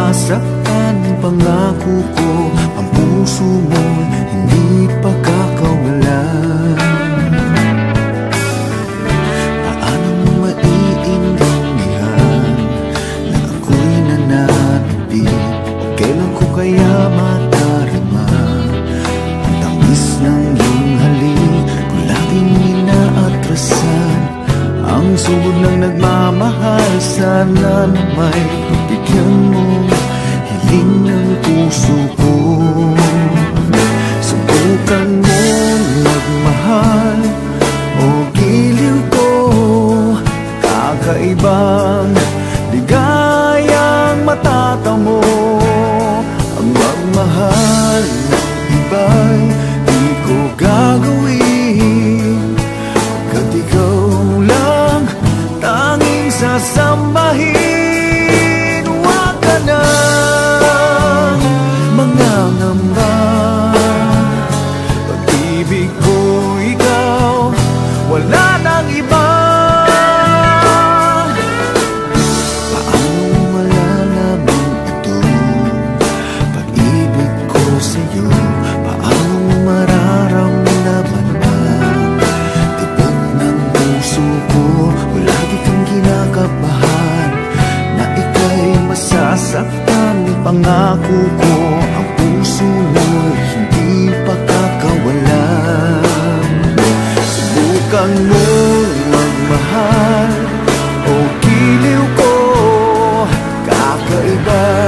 masaktan, pangako ko ang puso mo'y hindi pagkakawalan. Paano mo maiintindihan na ako'y nananapit? O kailan ko kaya madarama ang tamis ng iyong halik? Kung laging inaatrasan ang sugod ng nagmamahal, sana na may pagbigyan mo hiling ng puso ko. Subukan mo magmahal o giliw ko, kakaibang ligayang matatamo. Ang magmahal ng iba'y di ko gagawin, pagkat ikaw lang tanging sasambahin. Huwag ka nang mangangamba, pag-ibig ko ikaw, wala nang iba. Paano malalaman ito, pag-ibig ko sa'yo? Paano mararamdaman ang tibok ng puso ko? Lagi kang kinakabahan na ika'y masasaktan. Pangako ko ang puso mo'y hindi pagkakawalan. Subukan mo magmahal o giliw ko, kakaiba